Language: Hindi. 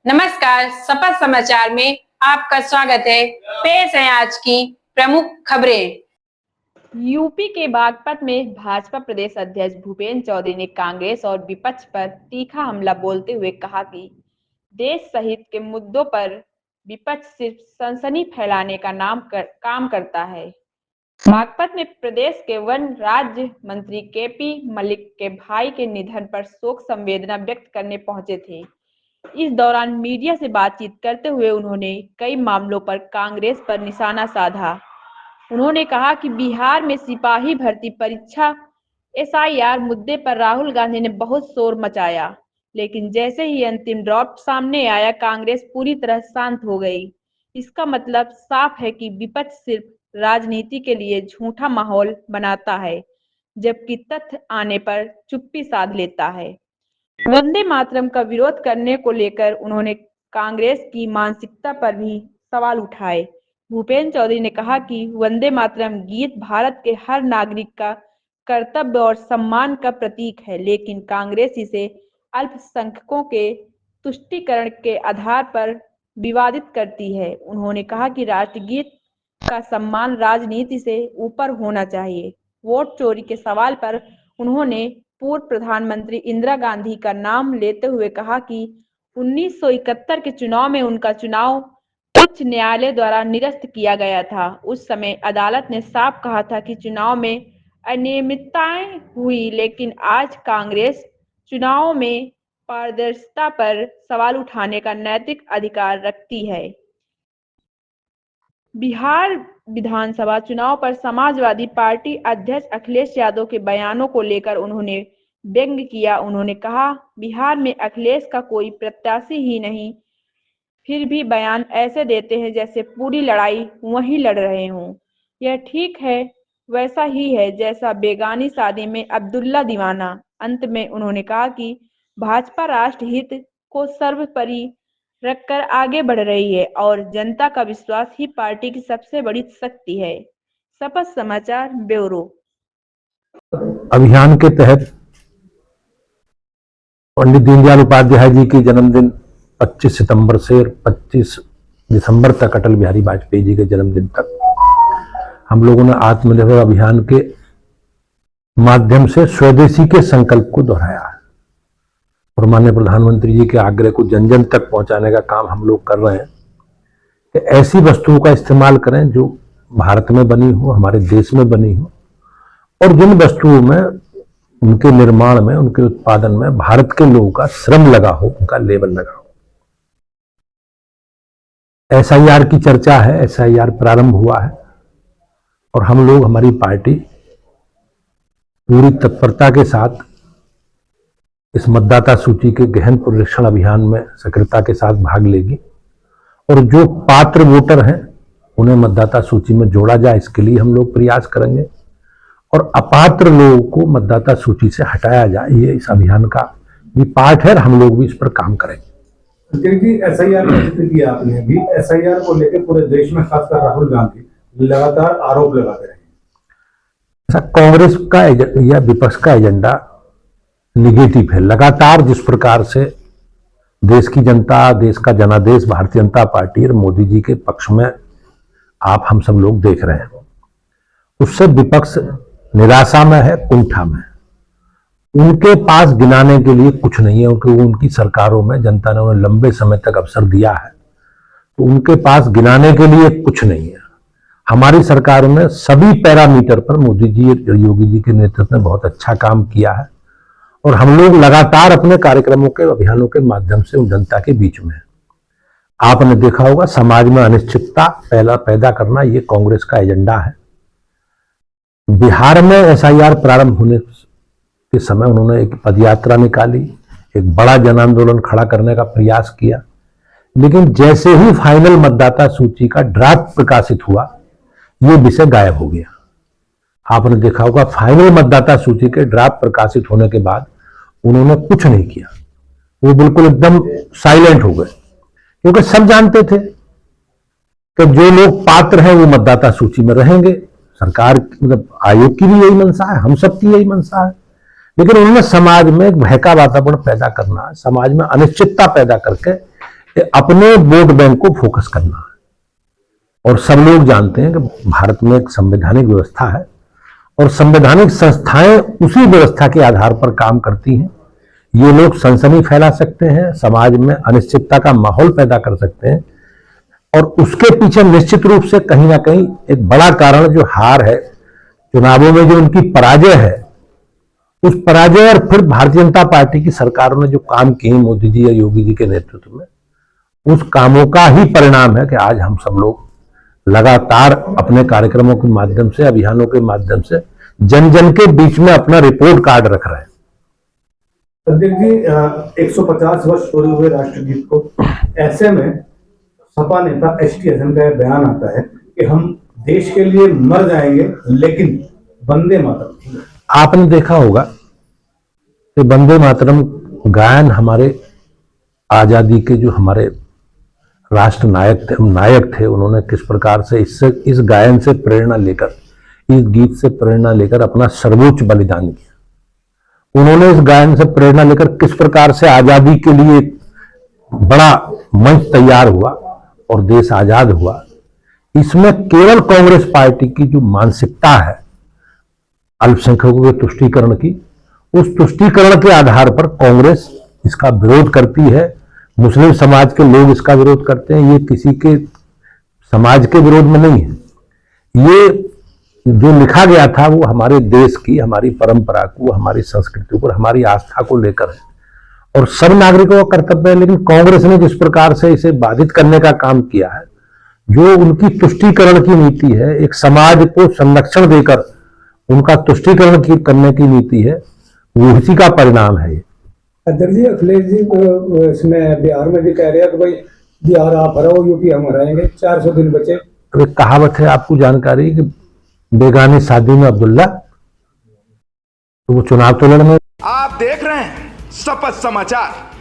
नमस्कार, सपा समाचार में आपका स्वागत है। पेश है आज की प्रमुख खबरें। यूपी के बागपत में भाजपा प्रदेश अध्यक्ष भूपेंद्र चौधरी ने कांग्रेस और विपक्ष पर तीखा हमला बोलते हुए कहा कि देश सहित के मुद्दों पर विपक्ष सिर्फ सनसनी फैलाने का काम करता है। बागपत में प्रदेश के वन राज्य मंत्री केपी मलिक के भाई के निधन पर शोक संवेदना व्यक्त करने पहुंचे थे। इस दौरान मीडिया से बातचीत करते हुए उन्होंने कई मामलों पर कांग्रेस पर निशाना साधा। उन्होंने कहा कि बिहार में सिपाही भर्ती परीक्षा एसआईआर मुद्दे पर राहुल गांधी ने बहुत शोर मचाया, लेकिन जैसे ही अंतिम ड्राफ्ट सामने आया, कांग्रेस पूरी तरह शांत हो गई। इसका मतलब साफ है कि विपक्ष सिर्फ राजनीति के लिए झूठा माहौल बनाता है, जबकि तथ्य आने पर चुप्पी साध लेता है। वंदे मातरम का विरोध करने को लेकर उन्होंने कांग्रेस की मानसिकता पर भी सवाल उठाए। भूपेंद्र चौधरी ने कहा कि वंदे मातरम गीत भारत के हर नागरिक का कर्तव्य और सम्मान का प्रतीक है, लेकिन कांग्रेस इसे अल्पसंख्यकों के तुष्टीकरण के आधार पर विवादित करती है। उन्होंने कहा कि राष्ट्रगीत का सम्मान राजनीति से ऊपर होना चाहिए। वोट चोरी के सवाल पर उन्होंने पूर्व प्रधानमंत्री इंदिरा गांधी का नाम लेते हुए कहा कि 1971 के चुनाव में उनका चुनाव उच्च न्यायालय द्वारा निरस्त किया गया था। उस समय अदालत ने साफ कहा था कि चुनाव में अनियमितताएं हुई, लेकिन आज कांग्रेस चुनाव में पारदर्शिता पर सवाल उठाने का नैतिक अधिकार रखती है। बिहार विधानसभा चुनाव पर समाजवादी पार्टी अध्यक्ष अखिलेश यादव के बयानों को लेकर उन्होंने व्यंग्य किया। उन्होंने कहा, बिहार में अखिलेश का कोई प्रत्याशी ही नहीं, फिर भी बयान ऐसे देते हैं जैसे पूरी लड़ाई वही लड़ रहे हों। यह ठीक है, वैसा ही है जैसा बेगानी शादी में अब्दुल्ला दीवाना। अंत में उन्होंने कहा कि भाजपा राष्ट्र हित को सर्वोपरि रखकर आगे बढ़ रही है और जनता का विश्वास ही पार्टी की सबसे बड़ी शक्ति है। सपा समाचार ब्यूरो। अभियान के तहत पंडित दीनदयाल उपाध्याय जी की जन्मदिन 25 सितंबर से 25 दिसंबर तक, अटल बिहारी वाजपेयी जी के जन्मदिन तक हम लोगों ने आत्मनिर्भर अभियान के माध्यम से स्वदेशी के संकल्प को दोहराया है और माननीय प्रधानमंत्री जी के आग्रह को जन जन तक पहुंचाने का काम हम लोग कर रहे हैं कि ऐसी वस्तुओं का इस्तेमाल करें जो भारत में बनी हो, हमारे देश में बनी हो, और जिन वस्तुओं में उनके निर्माण में, उनके उत्पादन में भारत के लोगों का श्रम लगा हो, उनका लेबर लगा हो। एसआईआर की चर्चा है, एसआईआर प्रारंभ हुआ है और हम लोग, हमारी पार्टी पूरी तत्परता के साथ इस मतदाता सूची के गहन पुनरीक्षण अभियान में सक्रियता के साथ भाग लेगी और जो पात्र वोटर हैं उन्हें मतदाता सूची में जोड़ा जाए, इसके लिए हम लोग प्रयास करेंगे और अपात्र लोगों को मतदाता सूची से हटाया जाए। ये इस अभियान का भी पार्ट है, हम लोग भी इस पर काम करेंगे। एसआईआर का जिक्र किया आपने, अभी एसआईआर को लेकर पूरे देश में खासकर राहुल गांधी लगातार आरोप लगाते रहे। कांग्रेस का या विपक्ष का एजेंडा निगेटिव है। लगातार जिस प्रकार से देश की जनता, देश का जनादेश भारतीय जनता पार्टी और मोदी जी के पक्ष में आप हम सब लोग देख रहे हैं, उससे विपक्ष निराशा में है, कुंठा में। उनके पास गिनाने के लिए कुछ नहीं है, क्योंकि उनकी सरकारों में जनता ने उन्हें लंबे समय तक अवसर दिया है, तो उनके पास गिनाने के लिए कुछ नहीं है। हमारी सरकार में सभी पैरामीटर पर मोदी जी, योगी जी के नेतृत्व में बहुत अच्छा काम किया है और हम लोग लगातार अपने कार्यक्रमों के, अभियानों के माध्यम से उन जनता के बीच में हैं। आपने देखा होगा, समाज में अनिश्चितता पैदा करना ये कांग्रेस का एजेंडा है। बिहार में एसआईआर प्रारंभ होने के समय उन्होंने एक पदयात्रा निकाली, एक बड़ा जन आंदोलन खड़ा करने का प्रयास किया, लेकिन जैसे ही फाइनल मतदाता सूची का ड्राफ्ट प्रकाशित हुआ, ये विषय गायब हो गया। आपने देखा होगा, फाइनल मतदाता सूची के ड्राफ्ट प्रकाशित होने के बाद उन्होंने कुछ नहीं किया, वो बिल्कुल एकदम साइलेंट हो गए, क्योंकि सब जानते थे कि जो लोग पात्र हैं वो मतदाता सूची में रहेंगे। सरकार, मतलब आयोग की भी यही मंशा है, हम सबकी यही मंशा है, लेकिन उन्होंने समाज में एक भय का वातावरण पैदा करना, समाज में अनिश्चितता पैदा करके कि अपने वोट बैंक को फोकस करना है। और सब लोग जानते हैं कि भारत में एक संवैधानिक व्यवस्था है और संवैधानिक संस्थाएं उसी व्यवस्था के आधार पर काम करती हैं। ये लोग सनसनी फैला सकते हैं, समाज में अनिश्चितता का माहौल पैदा कर सकते हैं और उसके पीछे निश्चित रूप से कहीं ना कहीं एक बड़ा कारण जो हार है, चुनावों में जो उनकी पराजय है, उस पराजय और फिर भारतीय जनता पार्टी की सरकारों ने जो काम किए मोदी जी या योगी जी के नेतृत्व में, उस कामों का ही परिणाम है कि आज हम सब लोग लगातार अपने कार्यक्रमों के माध्यम से, अभियानों के माध्यम से जन जन के बीच में अपना रिपोर्ट कार्ड रख रहे हैं। अध्यक्ष जी, 150 वर्ष पूरे हुए राष्ट्रगीत को, ऐसे में सपा नेता एसटी हसन का बयान आता है कि हम देश के लिए मर जाएंगे लेकिन वंदे मातरम। आपने देखा होगा कि वंदे मातरम गायन हमारे आजादी के जो हमारे राष्ट्र नायक थे उन्होंने किस प्रकार से इस गायन से प्रेरणा लेकर, इस गीत से प्रेरणा लेकर अपना सर्वोच्च बलिदान किया। उन्होंने इस गायन से प्रेरणा लेकर किस प्रकार से आजादी के लिए एक बड़ा मंच तैयार हुआ और देश आजाद हुआ। इसमें केवल कांग्रेस पार्टी की जो मानसिकता है अल्पसंख्यकों के तुष्टीकरण की, उस तुष्टीकरण के आधार पर कांग्रेस इसका विरोध करती है। मुस्लिम समाज के लोग इसका विरोध करते हैं। ये किसी के समाज के विरोध में नहीं है। ये जो लिखा गया था वो हमारे देश की, हमारी परंपरा को, हमारी संस्कृति को, हमारी आस्था को लेकर है और सब नागरिकों का कर्तव्य है। लेकिन कांग्रेस ने जिस प्रकार से इसे बाधित करने का काम किया है, जो उनकी तुष्टीकरण की नीति है, एक समाज को संरक्षण देकर उनका तुष्टीकरण करने की नीति है, वो इसी का परिणाम है। अध्यक्ष जी, अखिलेश जी इसमें बिहार में भी कह रहे हैं कि भाई बिहार आप हराओ, यूपी हम हराएंगे, 400 दिन बचे। एक कहावत है, आपको जानकारी कि बेगानी शादी में अब्दुल्ला, तो वो चुनाव तो लड़ने। आप देख रहे हैं शपथ समाचार।